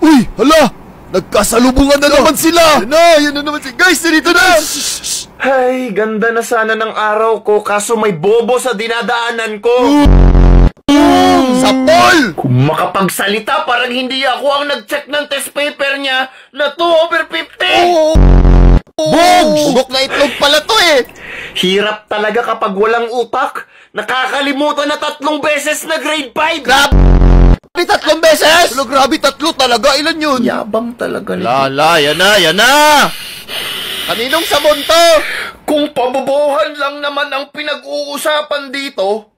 Uy, hala! Nagkasalubungan na naman sila! Yan na naman si... Guys, dito na! Ay, ganda na sana ng araw ko, kaso may bobo sa dinadaanan ko. Sapol! Kung makapagsalita, parang hindi ako ang nag-check ng test paper niya na 2/50. Bogs! Bugok na itlog pala to eh! Hirap talaga kapag walang utak. Nakakalimutan na 3 beses na grade 5. Grabe! 3 beses! Grabe, 3 talaga. Ilan yun? Yabang talaga nito. Lala, yan na! Kaninong sabon to? Kung pabobohan lang naman ang pinag-uusapan dito,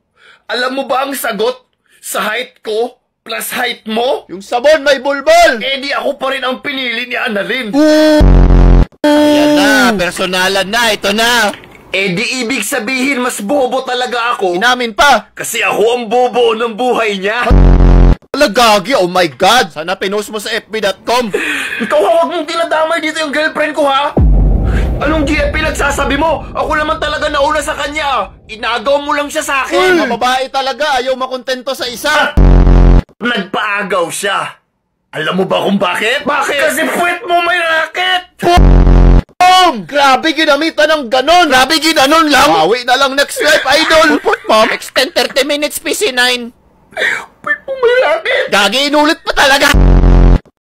alam mo ba ang sagot? Sa height ko, plus height mo? Yung sabon may bulbol! Eh di ako pa rin ang pinili ni Annalyn. Yan na, personalan na, ito na. Eh di ibig sabihin mas bobo talaga ako. Inamin pa. Kasi ako ang bobo ng buhay niya. Gagi, oh my God! Sana pinost mo sa fb.com. Ikaw huwag mong dinadamay dito yung girlfriend ko, ha? Anong GFP nagsasabi mo? Ako naman talaga nauna sa kanya. Inagaw mo lang siya sa akin. Mga babae talaga, ayaw makontento sa isa. Nagpaagaw siya. Alam mo ba kung bakit? Bakit? Kasi puwet mo may racket. Grabe ginamitan ng ganon. Grabe ginanon lang. Bawi na lang next life, idol. Mom, extend 30 minutes PC9. Puwet mo may racket. Gagi, inulit pa talaga.